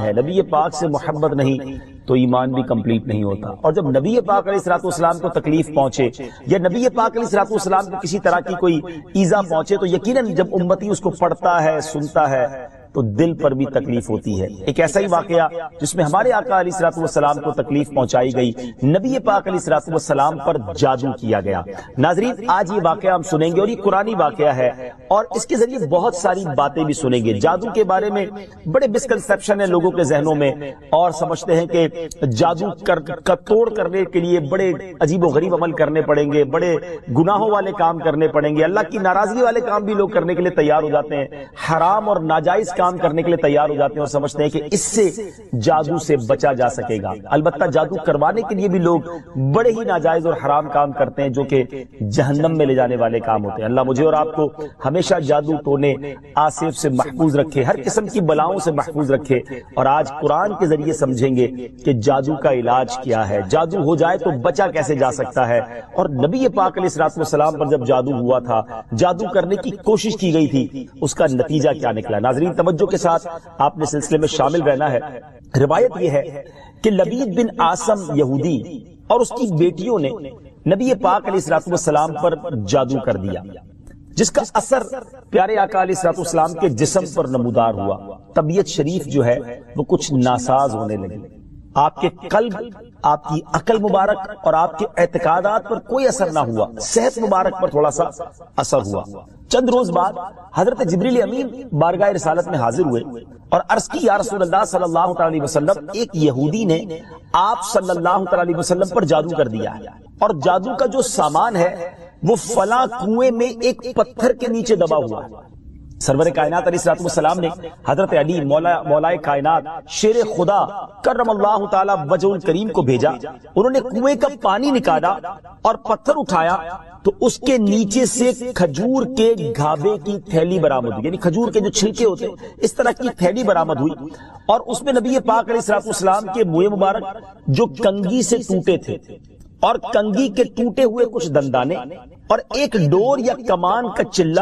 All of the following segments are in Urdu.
ہے، نبی پاک سے محبت نہیں تو ایمان بھی کمپلیٹ نہیں ہوتا۔ اور جب نبی پاک علیہ الصلوۃ والسلام کو تکلیف پہنچے یا نبی پاک علیہ الصلوۃ والسلام کو کسی طرح کی کوئی ایذا پہنچے تو یقیناً جب امتی اس کو پڑھتا ہے، سنتا ہے تو دل پر بھی تکلیف ہوتی ہے۔ ایک ایسا ہی واقعہ جس میں ہمارے آقا علیہ الصلوۃ والسلام کو تکلیف پہنچائی گئی، نبی پاک علیہ الصلوۃ والسلام پر جادو کیا گیا۔ ناظرین آج یہ واقعہ ہم سنیں گے اور یہ قرآنی واقعہ ہے اور اس کے ذریعے بہت ساری باتیں بھی سنیں گے۔ جادو کے بارے میں بڑے مسکنسیپشن ہیں لوگوں کے ذہنوں میں اور سمجھتے ہیں کہ جادو کا توڑ کرنے کے لیے بڑے عجیب و غریب عمل کرنے پڑیں گے، بڑے گناہوں والے کام کرنے پڑیں گے، اللہ کی ناراضگی والے کام بھی لوگ کرنے کے لیے تیار ہو جاتے ہیں، حرام اور ناجائز کام کرنے کے لیے تیار ہو جاتے ہیں اور سمجھتے ہیں کہ اس سے جادو سے بچا جا سکے گا۔ البتہ جادو کروانے کے لیے بھی لوگ بڑے ہی ناجائز اور حرام کام کرتے ہیں جو کہ جہنم میں لے جانے والے کام ہوتے ہیں۔ اللہ مجھے اور آپ کو ہمیشہ جادو ٹونے آصف سے محفوظ رکھے، ہر قسم کی بلاؤں سے محفوظ رکھے۔ اور آج قرآن کے ذریعے سمجھیں گے کہ جادو کا علاج کیا ہے، جادو ہو جائے تو بچا کیسے جا سکتا ہے۔ اور نبی پاک علیہ الصلوۃ والسلام پر جب جادو ہوا تھا، جادو کرنے کی کوشش کی گئی تھی، اس کا نتیجہ کیا نکلا۔ ناظرین توجہ کے ساتھ آپ نے سلسلے میں شامل رہنا ہے۔ روایت یہ ہے کہ لبید بن عاصم یہودی اور اس کی بیٹیوں نے نبی پاک علیہ الصلوۃ والسلام پر جادو کر دیا، جس کا اثر پیارے آقا علیہ الصلوۃ والسلام کے جسم پر نمودار ہوا۔ طبیعت شریف جو ہے وہ کچھ ناساز ہونے لگی، آپ کے قلب، آپ کی عقل مبارک اور آپ کے اعتقادات پر کوئی اثر نہ ہوا، صحت مبارک پر تھوڑا سا اثر ہوا۔ چند روز بعد حضرت جبریل امین بارگاہ رسالت میں حاضر ہوئے اور عرض کی یا رسول اللہ صلی اللہ علیہ وسلم، ایک یہودی نے آپ صلی اللہ علیہ وسلم پر جادو کر دیا ہے اور جادو کا جو سامان ہے وہ فلاں کنویں میں ایک پتھر کے نیچے دبا ہوا ہے۔ سرور کائنات علیہ الصلوۃ والسلام نے حضرت علی مولائے کائنات شیر خدا کرم اللہ تعالی وجہ الکریم کو بھیجا، انہوں نے کنویں کا پانی نکالا اور پتھر اٹھایا تو اس کے نیچے سے کھجور کے گھابے کی تھیلی برآمد ہوئی، یعنی کھجور کے جو چھلکے ہوتے ہیں اس طرح کی تھیلی برآمد ہوئی اور اس میں نبی پاک علیہ الصلوۃ والسلام کے منہ مبارک جو کنگھی سے ٹوٹے تھے اور کنگھی کے ٹوٹے ہوئے کچھ دندانے اور ایک ڈور یا کمان کا چلہ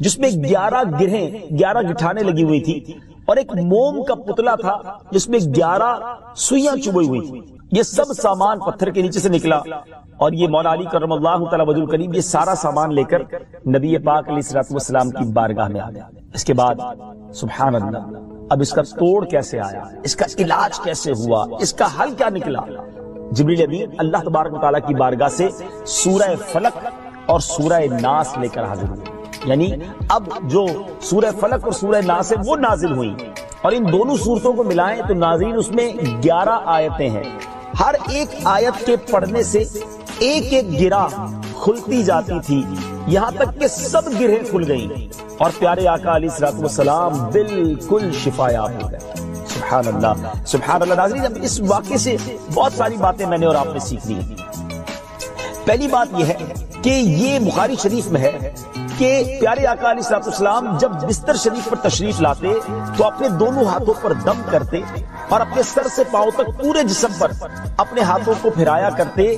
جس میں 11 گٹھانے لگی ہوئی تھی اور ایک موم کا پتلا تھا جس میں 11 سوئیاں چبھی ہوئی تھی، یہ سب سامان پتھر کے نیچے سے نکلا اور یہ مولا علی کرم اللہ تعالی وجہ الکریم یہ سارا سامان لے کر نبی پاک علیہ الصلوۃ والسلام کی بارگاہ میں آ گیا۔ اس کے بعد سبحان اللہ، اب اس کا توڑ کیسے آیا، اس کا علاج کیسے ہوا، اس کا حل کیا نکلا؟ جبریل امین اللہ تبارک و تعالیٰ کی بارگاہ سے سورہ فلق اور سورہ ناس لے کر حاضر ہوئے، یعنی اب جو سورہ فلق اور سورہ ناس ہے وہ نازل ہوئی اور ان دونوں صورتوں کو ملائیں تو ناظرین اس میں 11 آیتیں ہیں، ہر ایک آیت کے پڑھنے سے ایک ایک گرہ کھلتی جاتی تھی، یہاں تک کہ سب گرہیں کھل گئیں اور پیارے آقا علیہ الصلوۃ والسلام بالکل شفا یاب ہو گئے۔ سبحان اللہ سبحان اللہ۔ ناظرین اب اس واقعے سے بہت ساری باتیں میں نے اور آپ نے سیکھنی ہیں۔ پہلی بات یہ ہے کہ یہ بخاری شریف میں ہے کہ پیارے آقا علیہ الصلوۃ والسلام جب بستر شریف پر تشریف لاتے تو اپنے دونوں ہاتھوں پر دم کرتے اور اپنے سر سے پاؤں تک پورے جسم پر اپنے ہاتھوں کو پھرایا کرتے،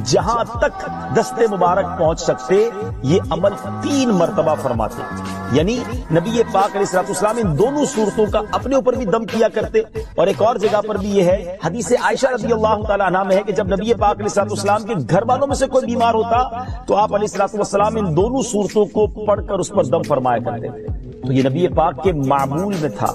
جہاں تک دست مبارک پہنچ سکتے یہ عمل 3 مرتبہ فرماتے، یعنی نبی پاک علیہ الصلوۃ والسلام ان دونوں صورتوں کا اپنے اوپر بھی دم کیا کرتے۔ اور ایک اور جگہ پر بھی یہ ہے، حدیث عائشہ رضی اللہ تعالی عنہا میں ہے کہ جب نبی پاک علیہ الصلوۃ والسلام کے گھر والوں میں سے کوئی بیمار ہوتا تو آپ علیہ الصلوۃ والسلام ان دونوں صورتوں کو پڑھ کر اس پر دم فرمایا کرتے تھے۔ تو یہ نبی پاک کے معمول میں تھا۔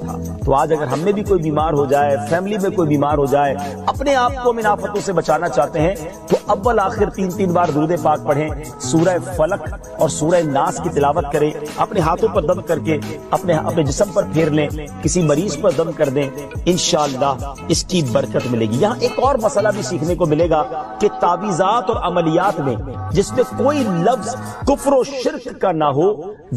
تو آج اگر ہم میں بھی کوئی بیمار ہو جائے، فیملی میں کوئی بیمار ہو جائے، اپنے آپ کو من آفتوں سے بچانا چاہتے ہیں تو اول آخر 3 بار درود پاک پڑھیں، سورہ فلق اور سورہ ناس کی تلاوت کریں، اپنے ہاتھوں پر دم کر کے اپنے جسم پر پھیر لیں، کسی مریض پر دم کر دیں، انشاءاللہ اس کی برکت ملے گی۔ یہاں ایک اور مسئلہ بھی سیکھنے کو ملے گا کہ تعویذات اور عملیات میں جس میں کوئی لفظ کفر و شرک کا نہ ہو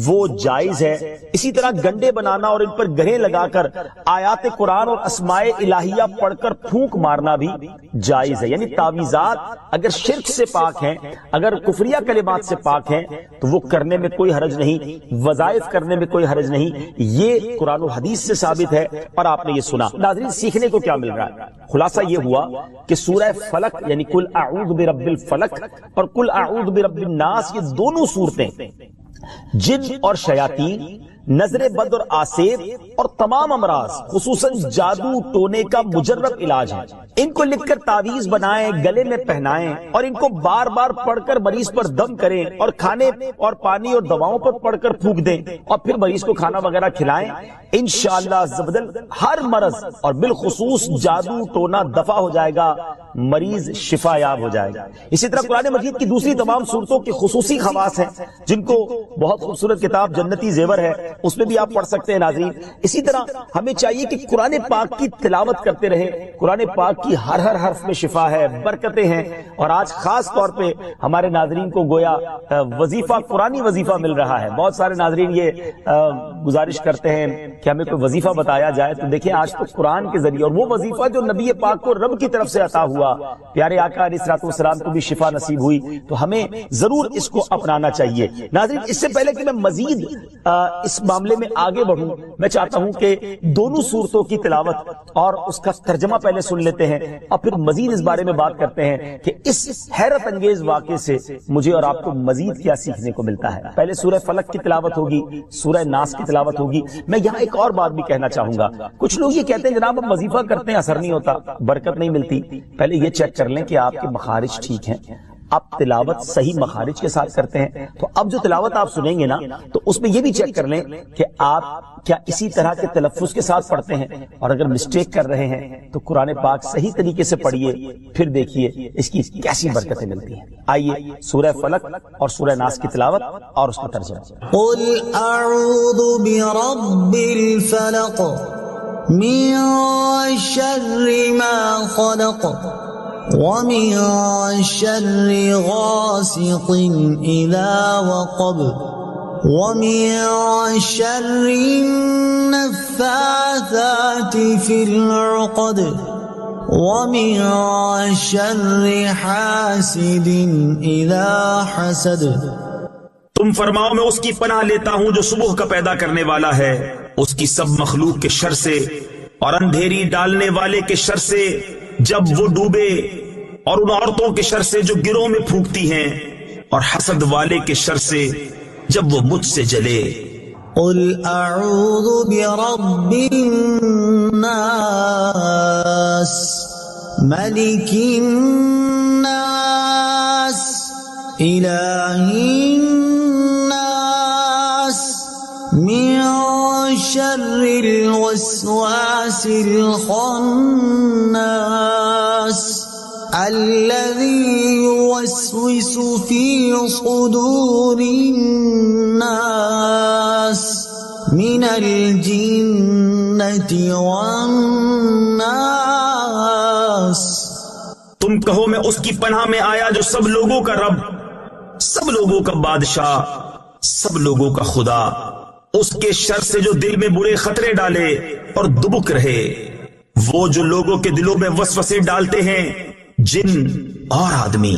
وہ جائز ہے۔ اسی طرح گنڈے بنانا اور ان پر گرہیں لگا کر آیات قرآن اور اسماء الہیہ پڑھ کر پھونک مارنا بھی جائز ہے، یعنی تعویذات اگر شرک سے پاک ہیں، اگر کفریہ کلمات سے پاک ہیں تو وہ کرنے میں کوئی حرج نہیں، وظائف کرنے میں کوئی حرج نہیں، یہ قرآن و حدیث سے ثابت ہے اور آپ نے یہ سنا۔ ناظرین سیکھنے کو کیا مل رہا ہے؟ خلاصہ یہ ہوا کہ سورہ فلق یعنی قل اعوذ برب الفلق اور قل اعوذ برب الناس یہ دونوں صورتیں جن اور شیاطین نظر بد اور آسیب اور تمام امراض خصوصاً جادو ٹونے کا مجرب علاج ہے۔ ان کو لکھ کر تعویذ بنائیں، گلے میں پہنائیں اور ان کو بار بار پڑھ کر مریض پر دم کریں اور کھانے اور پانی اور دواؤں پر پڑھ کر پھونک دیں اور پھر مریض کو کھانا وغیرہ کھلائیں۔ انشاءاللہ عز و جل ہر مرض اور بالخصوص جادو ٹونا دفع ہو جائے گا، مریض شفا یاب ہو جائے گا۔ اسی طرح قرآن مجید کی دوسری تمام صورتوں کے خصوصی خواص ہیں جن کو بہت خوبصورت کتاب جنتی زیور ہے اس میں بھی آپ پڑھ سکتے ہیں ناظرین۔ اسی طرح ہمیں چاہیے کہ قرآن پاک کی تلاوت کرتے رہیں۔ قرآن پاک کی ہر حرف میں شفا ہے، برکتیں ہیں، اور آج خاص طور پہ ہمارے ناظرین کو گویا وظیفہ، قرآنی وظیفہ مل رہا ہے۔ بہت سارے ناظرین یہ گزارش کرتے ہیں کہ ہمیں کوئی وظیفہ بتایا جائے، تو دیکھیں آج تو قرآن کے ذریعے، اور وہ وظیفہ جو نبی پاک کو رب کی طرف سے عطا ہوا، پیارے آقا علیہ الصلوۃ والسلام کو بھی شفا نصیب ہوئی، تو ہمیں ضرور اس کو اپنانا چاہیے۔ ناظرین اس سے پہلے کہ میں مزید اس معاملے میں آگے بڑھوں، میں چاہتا ہوں کہ دونوں صورتوں کی تلاوت اور اس کا ترجمہ پہلے سن لیتے ہیں اور پھر مزید اس بارے میں بات کرتے ہیں کہ اس حیرت انگیز واقعے سے مجھے اور آپ کو مزید کیا سیکھنے کو ملتا ہے۔ پہلے سورہ فلق کی تلاوت ہوگی، سورہ ناس کی تلاوت ہوگی۔ میں یہاں ایک اور بات بھی کہنا چاہوں گا، کچھ لوگ یہ کہتے ہیں جناب ہم وظیفہ کرتے ہیں اثر نہیں ہوتا، برکت نہیں ملتی۔ پہلے یہ چیک کر لیں کہ آپ کے مخارج ٹھیک ہیں، آپ تلاوت صحیح مخارج کے ساتھ کرتے ہیں۔ تو اب جو تلاوت آپ سنیں گے نا تو اس میں یہ بھی چیک کر لیں کہ آپ کیا اسی طرح کے تلفظ کے ساتھ پڑھتے ہیں، اور اگر مسٹیک کر رہے ہیں تو قرآن پاک صحیح طریقے سے پڑھیے، پھر دیکھیے اس کی کیسی برکتیں ملتی ہیں۔ آئیے سورہ فلق اور سورہ ناس کی تلاوت اور اس کا ترجمہ۔ قل اعوذ برب الفلق من شر ما خلق ومن شر غاسق اذا وقب ومن شر النفاثات في العقد ومن شر حاسد اذا حسد۔ تم فرماؤ میں اس کی پناہ لیتا ہوں جو صبح کا پیدا کرنے والا ہے، اس کی سب مخلوق کے شر سے، اور اندھیری ڈالنے والے کے شر سے جب وہ ڈوبے، اور ان عورتوں کے شر سے جو گروہ میں پھونکتی ہیں، اور حسد والے کے شر سے جب وہ مجھ سے جلے۔ قل اعوذ برب الناس ملک الناس الہ الناس من شر الوسواس الخناس الذي يوسوس في صدور الناس من الجنة والناس۔ تم کہو میں اس کی پناہ میں آیا جو سب لوگوں کا رب، سب لوگوں کا بادشاہ، سب لوگوں کا خدا، اس کے شر سے جو دل میں برے خطرے ڈالے اور دبک رہے، وہ جو لوگوں کے دلوں میں وسوسے ڈالتے ہیں، جن اور آدمی۔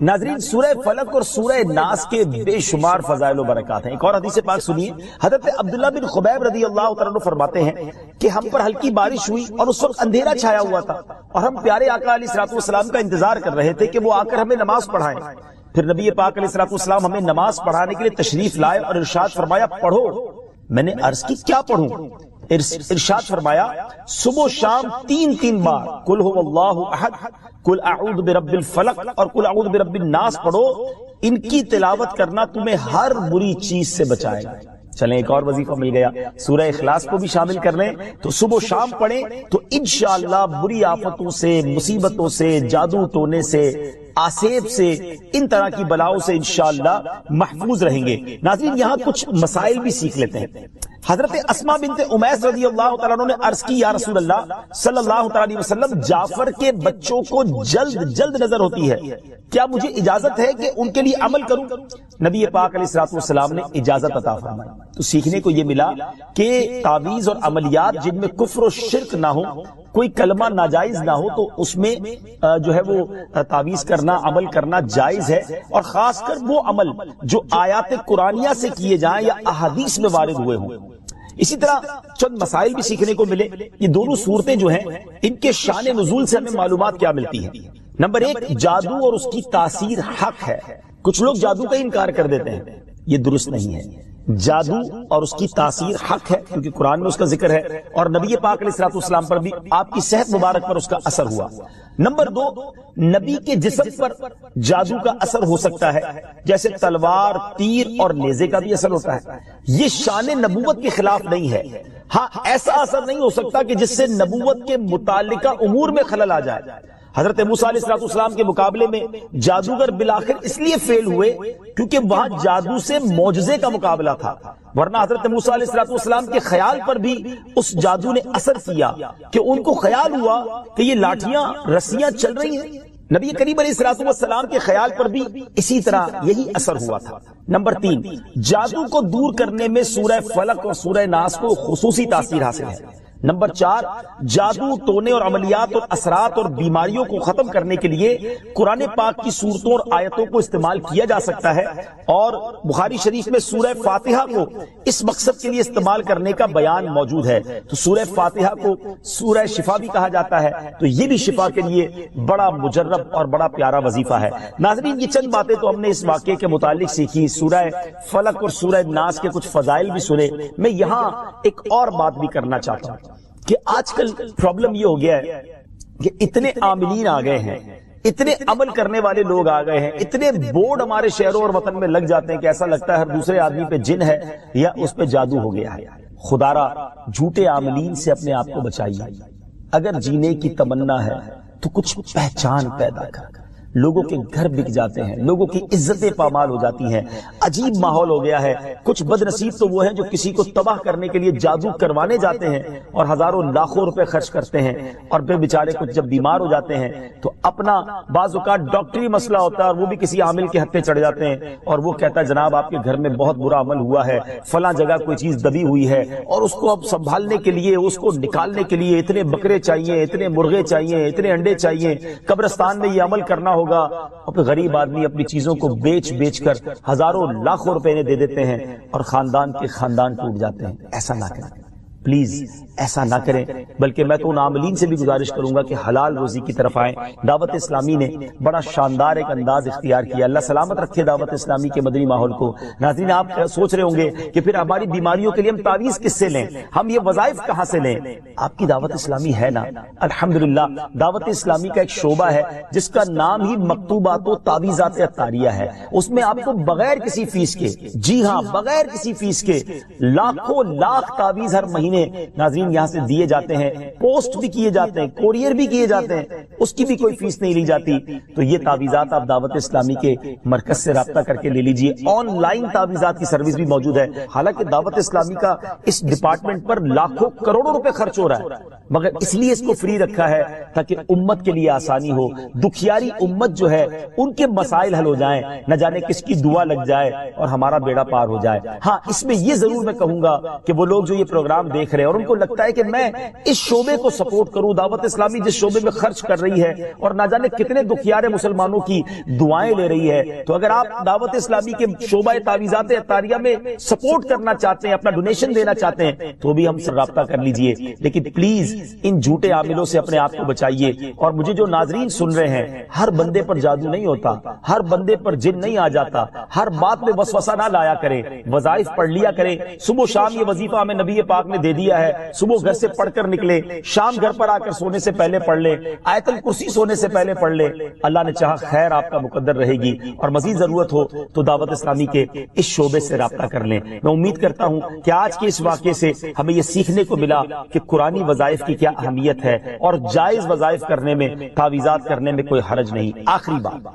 ناظرین سورہ فلق اور سورہ ناس کے بے شمار فضائل و برکات ہیں۔ ایک اور حدیث پاک سنیے، حضرت عبداللہ بن خبیب رضی اللہ تعالیٰ عنہ فرماتے ہیں کہ ہم پر ہلکی بارش ہوئی اور اس وقت اندھیرا چھایا ہوا تھا، اور ہم پیارے آقا علیہ الصلوۃ والسلام کا انتظار کر رہے تھے کہ وہ آ کر ہمیں نماز پڑھائیں۔ پھر نبی پاک علیہ الصلوۃ والسلام ہمیں نماز پڑھانے کے لیے تشریف لائے اور ارشاد فرمایا پڑھو۔ میں نے عرض کی کیا پڑھوں؟ ارشاد فرمایا صبح و شام 3 بار قل هو اللہ احد، قل اعوذ برب الفلق اور قل اعوذ برب الناس پڑھو، ان کی تلاوت کرنا تمہیں ہر بری چیز سے بچائے گا۔ چلیں ایک اور وظیفہ مل گیا، سورہ اخلاص کو بھی شامل کر لیں تو صبح و شام پڑھیں تو انشاءاللہ بری آفتوں سے، مصیبتوں سے، جادو ٹونے سے، آسیب سے، ان طرح کی بلاؤں سے انشاءاللہ محفوظ رہیں گے۔ ناظرین یہاں کچھ مسائل بھی سیکھ لیتے ہیں۔ حضرت اسماء بنت امیس رضی اللہ تعالیٰ عنہ نے عرض کی یا رسول اللہ صلی اللہ تعالیٰ علیہ وسلم، جعفر کے بچوں کو جلد نظر ہوتی ہے، کیا مجھے اجازت ہے کہ ان کے لیے عمل کروں؟ نبی پاک علیہ الصلوۃ والسلام نے اجازت عطا فرمائی۔ تو سیکھنے کو یہ ملا کہ تعویذ اور عملیات جن میں کفر و شرک نہ ہو، کوئی کلمہ ناجائز نہ ہو، تو اس میں جو ہے وہ تعویذ کرنا، عمل کرنا جائز ہے، اور خاص کر وہ عمل جو آیات قرآنیہ سے کیے جائیں یا احادیث میں وارد ہوئے ہوں۔ اسی طرح چند مسائل بھی سیکھنے کو ملے۔ یہ دونوں صورتیں جو ہیں ان کے شان نزول سے ہمیں معلومات کیا ملتی ہیں۔ نمبر 1، جادو اور اس کی تاثیر حق ہے۔ کچھ لوگ جادو کا انکار کر دیتے ہیں، یہ درست نہیں ہے۔ جادو اور اس کی تاثیر حق ہے کیونکہ قرآن میں اس کا ذکر ہے، اور نبی پاک علیہ الصلوۃ والسلام پر بھی آپ کی صحت مبارک پر اس کا اثر ہوا۔ نمبر 2، نبی کے جسم پر جادو کا اثر ہو سکتا ہے، جیسے تلوار، تیر اور نیزے کا بھی اثر ہوتا ہے۔ یہ شان نبوت کے خلاف نہیں ہے، ہاں ایسا اثر نہیں ہو سکتا کہ جس سے نبوت کے متعلقہ امور میں خلل آ جائے۔ حضرت موسیٰ علیہ السلام کے مقابلے میں جادوگر بالآخر اس لیے فیل ہوئے کیونکہ وہاں جادو سے معجزے کا مقابلہ تھا، ورنہ حضرت موسیٰ علیہ السلام کے خیال پر بھی اس جادو نے اثر کیا کہ ان کو خیال ہوا کہ یہ لاٹھیاں رسیاں چل رہی ہیں۔ نبی کریم علیہ السلام کے خیال پر بھی اسی طرح یہی اثر ہوا تھا۔ نمبر 3، جادو کو دور کرنے میں سورہ فلق اور سورہ ناس کو خصوصی تاثیر حاصل ہے۔ نمبر 4، جادو، ٹونے اور عملیات اور اثرات اور بیماریوں کو ختم کرنے کے لیے قرآن پاک کی صورتوں اور آیتوں کو استعمال کیا جا سکتا ہے، اور بخاری شریف میں سورہ فاتحہ کو اس مقصد کے لیے استعمال کرنے کا بیان موجود ہے۔ تو سورہ فاتحہ کو سورہ شفا بھی کہا جاتا ہے، تو یہ بھی شفا کے لیے بڑا مجرب اور بڑا پیارا وظیفہ ہے۔ ناظرین، یہ چند باتیں تو ہم نے اس واقعے کے متعلق سیکھی، سورہ فلق اور سورہ ناس کے کچھ فضائل بھی سنے۔ میں یہاں ایک اور بات بھی کرنا چاہتا ہوں کہ آج کل پرابلم یہ ہو گیا ہے کہ اتنے عاملین آ گئے ہیں، اتنے عمل کرنے والے لوگ آ گئے ہیں، اتنے بورڈ ہمارے شہروں اور وطن میں لگ جاتے ہیں کہ ایسا لگتا ہے ہر دوسرے آدمی پہ جن ہے یا اس پہ جادو ہو گیا ہے۔ خدا را جھوٹے عاملین سے اپنے آپ کو بچائیے۔ اگر جینے کی تمنا ہے تو کچھ پہچان پیدا کر۔ لوگوں کے گھر بک جاتے ہیں، لوگوں کی عزتیں پامال ہو جاتی ہیں، عجیب ماحول ہو گیا ہے۔ کچھ بد نصیب تو وہ ہیں جو کسی کو تباہ کرنے کے لیے جادو کروانے جاتے ہیں اور ہزاروں لاکھوں روپے خرچ کرتے ہیں، اور پھر بیچارے کچھ جب بیمار ہو جاتے ہیں تو اپنا بعض اوقات ڈاکٹری مسئلہ ہوتا ہے اور وہ بھی کسی عامل کے ہتھے چڑھ جاتے ہیں، اور وہ کہتا ہے جناب آپ کے گھر میں بہت برا عمل ہوا ہے، فلاں جگہ کوئی چیز دبی ہوئی ہے، اور اس کو اب سنبھالنے کے لیے، اس کو نکالنے کے لیے اتنے بکرے چاہیے، اتنے مرغے چاہیے، اتنے انڈے چاہیے، قبرستان میں یہ عمل کرنا ہوگا، اور پھر غریب آدمی اپنی چیزوں کو بیچ کر ہزاروں لاکھوں روپے انہیں دے دیتے ہیں اور خاندان کے خاندان ٹوٹ جاتے ہیں۔ ایسا نہ کریں، پلیز ایسا نہ کریں، بلکہ میں تو ان عاملین سے بھی گزارش کروں گا کہ حلال روزی کی طرف آئیں۔ دعوت اسلامی نے بڑا شاندار ایک انداز اختیار کیا، اللہ سلامت رکھے دعوت اسلامی کے مدنی ماحول کو۔ ناظرین، آپ سوچ رہے ہوں گے کہ پھر ہماری بیماریوں کے لیے ہم تعویذ کس سے لیں، ہم یہ وظائف کہاں سے لیں؟ آپ کی دعوت اسلامی ہے نا، الحمدللہ دعوت اسلامی کا ایک شعبہ ہے جس کا نام ہی مکتوبات و تعویذات عطاریہ ہے۔ اس میں آپ کو بغیر کسی فیس کے، جی ہاں بغیر کسی فیس کے، لاکھوں لاکھ تعویذ ہر مہینے ناظرین یہاں سے دیے جاتے ہیں، پوسٹ بھی کیے جاتے ہیں، کوریئر بھی کیے جاتے ہیں، اس کی بھی کوئی فیس نہیں لی جاتی۔ تو یہ تعویذات آپ دعوت اسلامی کے مرکز سے رابطہ کر کے لے لیجئے۔ آن لائن تعویذات کی سروس بھی موجود ہے، حالانکہ دعوت اسلامی کا اس ڈپارٹمنٹ پر لاکھوں کروڑوں روپے خرچ ہو رہا ہے، مگر اس لیے اس کو فری رکھا ہے تاکہ امت کے لیے آسانی ہو، دکھیاری امت جو ہے ان کے مسائل حل ہو جائیں، نہ جانے کس کی دعا لگ جائے اور ہمارا بیڑا پار ہو جائے۔ ہاں اس میں یہ ضرور میں کہوں گا کہ وہ لوگ جو یہ پروگرام دیکھ رہے ہیں اور ان کو لگتا ہے کہ میں اس شعبے کو سپورٹ کروں، دعوت اسلامی جس شعبے میں خرچ کر رہی ہے اور نہ جانے کتنے دکھیارے مسلمانوں کی دعائیں لے رہی ہے، تو اگر آپ دعوت اسلامی کے شعبہ تعویذات عطاریہ میں سپورٹ کرنا چاہتے ہیں، اپنا ڈونیشن دینا چاہتے ہیں، تو بھی ہم سے رابطہ کر لیجئے۔ لیکن پلیز ان جھوٹے عاملوں سے اپنے آپ کو بچائیے۔ اور مجھے جو ناظرین سن رہے ہیں، ہر بندے پر جادو نہیں ہوتا، ہر بندے پر جن نہیں آ جاتا، ہر بات میں وسوسہ نہ لایا کریں، وظائف پڑھ لیا کریں۔ صبح شام یہ وظیفہ ہمیں نبی پاک نے دے دیا ہے، صبح گھر سے پڑھ کر نکلے، شام گھر پر آ کر سونے سے پہلے پڑھ لے، آیت الکرسی سونے سے پہلے پڑھ لے، اللہ نے چاہا خیر آپ کا مقدر رہے گی، اور مزید ضرورت ہو تو دعوت اسلامی کے اس شعبے سے رابطہ کر لیں۔ میں امید کرتا ہوں کہ آج کے اس واقعے سے ہمیں یہ سیکھنے کو ملا کہ قرآنی وظائف کی کیا اہمیت ہے، اور جائز وظائف کرنے میں، تعویذات کرنے میں کوئی حرج نہیں۔ آخری بات،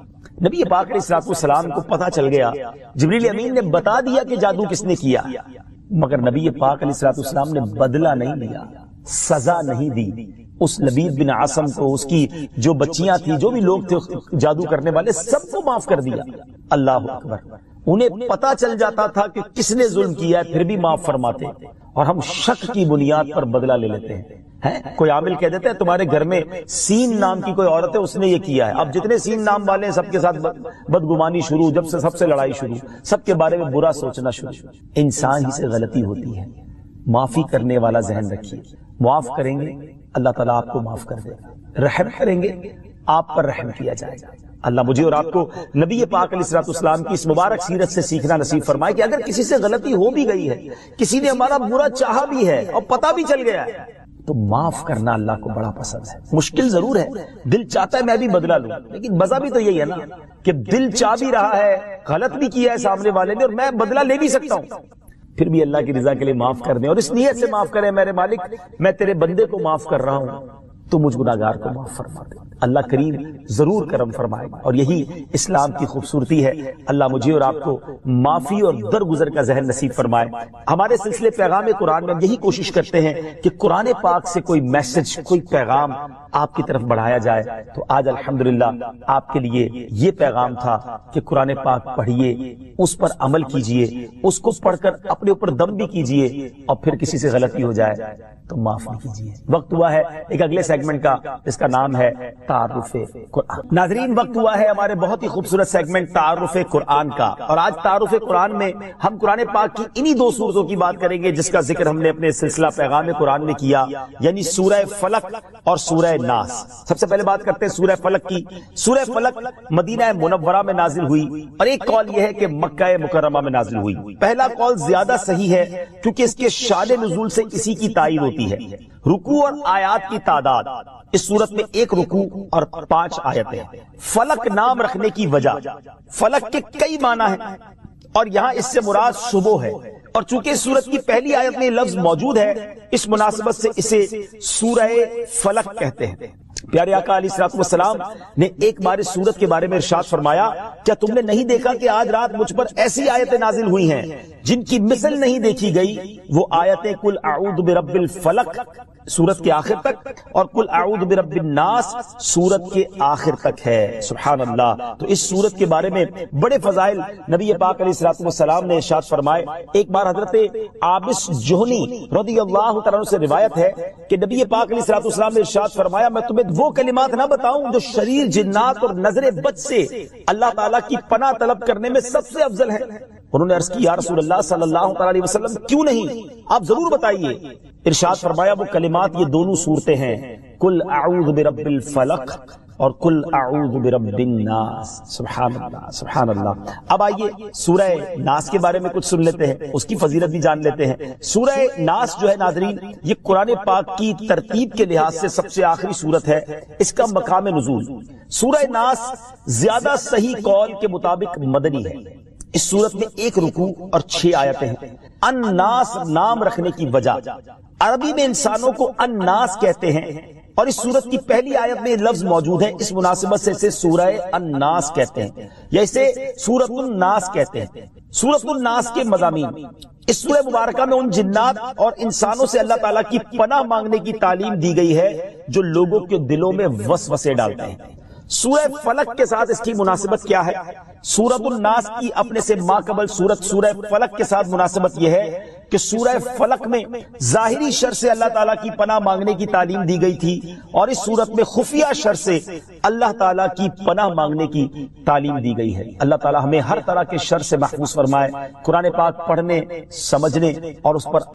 نبی پاک علیہ السلام کو پتہ چل گیا، جبریل امین نے بتا دیا کہ جادو کس نے کیا، مگر نبی پاک علیہ السلام نے بدلہ نہیں لیا، سزا نہیں دی۔ اس لبید بن عاصم کو، اس کی جو بچیاں تھی، جو بھی لوگ تھے جادو کرنے والے، سب کو معاف کر دیا۔ اللہ اکبر، انہیں پتا چل جاتا تھا کہ کس نے ظلم کیا ہے، پھر بھی معاف فرماتے، اور ہم شک کی بنیاد پر بدلہ لے لیتے ہیں۔ کوئی عامل کہہ دیتا ہے تمہارے گھر میں سین نام کی کوئی عورت ہے، اس نے یہ کیا ہے، اب جتنے سین نام والے ہیں سب کے ساتھ بدگمانی شروع، جب سے سب سے لڑائی شروع، سب کے بارے میں برا سوچنا شروع۔ انسان ہی سے غلطی ہوتی ہے، معافی کرنے والا ذہن رکھیے، معاف کریں گے اللہ تعالیٰ آپ کو معاف کر دے گا، رحم کریں گے آپ پر رحم کیا جائے گا۔ اللہ مجھے اور آپ کو نبی پاک علیہ الصلوۃ والسلام کی اس مبارک سیرت سے سیکھنا نصیب فرمائے کہ اگر کسی سے غلطی ہو بھی گئی ہے، کسی نے ہمارا برا چاہا بھی ہے اور پتہ بھی چل گیا ہے، تو معاف کرنا اللہ کو بڑا پسند ہے۔ مشکل ضرور ہے، دل چاہتا ہے میں بھی بدلہ لوں، لیکن مزہ بھی تو یہی ہے نا کہ دل چاہ بھی رہا ہے، غلط بھی کیا ہے سامنے والے نے اور میں بدلہ لے بھی سکتا ہوں، پھر بھی اللہ کی رضا کے لیے معاف کر دیں اور اس نیت سے معاف کریں میرے مالک میں تیرے بندے کو معاف کر رہا ہوں، تو مجھ گناہگار کو معاف فرما دے۔ اللہ کریم ضرور کرم فرمائے گا، اور یہی اسلام کی خوبصورتی ہے۔ اللہ مجھے اور آپ کو معافی اور درگزر کا ذہن نصیب فرمائے۔ ہمارے سلسلے پیغام قرآن میں ہم یہی کوشش کرتے ہیں کہ قرآن پاک سے کوئی میسج، کوئی پیغام آپ کی طرف بڑھایا جائے، تو آج الحمدللہ آپ کے لیے یہ پیغام تھا کہ قرآن پاک پڑھیے، اس پر عمل کیجئے، اس کو پڑھ کر اپنے اوپر دم بھی کیجئے، اور پھر کسی سے غلطی ہو جائے تو معاف بھی کیجئے۔ وقت ہوا ہے ایک اگلے سیگمنٹ کا، جس کا نام ہے تعارف قرآن۔ ناظرین، وقت ہوا ہے ہمارے بہت ہی خوبصورت سیگمنٹ تعارف قرآن کا، اور آج تعارف قرآن میں ہم قرآن پاک کی انہی دو سورتوں کی بات کریں گے جس کا ذکر ہم نے اپنے سلسلہ پیغام قرآن میں کیا، یعنی سورہ فلق اور سورہ ناس۔ سب سے پہلے بات کرتے ہیں سورہ فلق کی۔ سورہ فلق مدینہ منورہ میں نازل ہوئی، اور ایک قول یہ ہے کہ مکہ مکرمہ میں نازل ہوئی۔ پہلا قول زیادہ صحیح ہے کیونکہ اس کے شان نزول سے اسی کی تائید ہوتی ہے۔ رکوع اور آیات کی تعداد، اس صورت میں 1 رکوع اور 5 آیتیں۔ فلق نام رکھنے کی وجہ، فلق کے کئی معنی ہیں اور یہاں اس سے مراد صبح ہے، اور چونکہ اس سورت کی پہلی آیت میں لفظ موجود ہے، اس مناسبت سے اسے سورہ فلق کہتے ہیں۔ پیارے آقا علیہ الصلوۃ والسلام نے ایک بار اس سورت کے بارے میں ارشاد فرمایا، کیا تم نے نہیں دیکھا کہ آج رات مجھ پر ایسی آیتیں نازل ہوئی ہیں جن کی مثل نہیں دیکھی گئی؟ وہ آیتیں قل اعوذ برب الفلق سورت کے آخر تک، اور قل اعوذ برب الناس سورت کے آخر تک ہے۔ سبحان اللہ۔ تو اس سورت کے بارے میں بڑے فضائل نبی پاک علیہ الصلوۃ والسلام نے ارشاد فرمائے۔ ایک بار حضرت عابس جوہنی رضی اللہ تعالیٰ عنہ سے روایت ہے کہ نبی پاک علیہ الصلوۃ والسلام نے ارشاد فرمایا، میں تمہیں وہ کلمات نہ بتاؤں جو شریر جنات اور نظر بد سے اللہ تعالیٰ کی پناہ طلب کرنے میں سب سے افضل ہے؟ انہوں نے عرض کی، یا رسول اللہ صلی اللہ تعالیٰ علیہ وسلم کیوں نہیں، آپ ضرور بتائیے۔ ارشاد فرمایا وہ کلمات یہ دونوں صورتیں ہیں، قل اعوذ برب الفلق اور قل اعوذ برب الناس۔ سبحان اللہ، سبحان اللہ۔ اب آئیے سورہ ناس کے بارے میں کچھ سن لیتے ہیں، اس کی فضیلت بھی جان لیتے ہیں۔ سورہ ناس جو ہے ناظرین، یہ قرآن پاک کی ترتیب کے لحاظ سے سب سے آخری سورت ہے۔ اس کا مقام نزول، سورہ ناس زیادہ صحیح قول کے مطابق مدنی ہے۔ اس سورت میں 1 رکوع اور 6 آیتیں ہیں۔ الناس نام رکھنے کی وجہ، عربی میں انسانوں کو الناس کہتے ہیں، اور اس سورت کی پہلی آیت میں لفظ موجود ہے، اس مناسبت سے اسے سورہ الناس کہتے ہیں، یا اسے سورۃ الناس کہتے ہیں۔ سورۃ الناس کے مضامین، اس سورہ مبارکہ میں ان جنات اور انسانوں سے اللہ تعالیٰ کی پناہ مانگنے کی تعلیم دی گئی ہے جو لوگوں کے دلوں میں وسوسے ڈالتے ہیں۔ سورہ فلق کے ساتھ اس کی مناسبت کیا ہے؟ سورۃ الناس کی اپنے سے ماقبل سورت سورہ فلق کے ساتھ مناسبت یہ ہے کہ سورہ فلق میں ظاہری شر سے اللہ تعالیٰ کی پناہ مانگنے کی تعلیم دی گئی تھی، اور اس سورت میں خفیہ شر سے اللہ تعالیٰ کی پناہ مانگنے کی تعلیم دی گئی ہے۔ اللہ تعالیٰ ہمیں ہر طرح کے شر سے محفوظ فرمائے۔ قرآن پاک پڑھنے، سمجھنے اور اس پر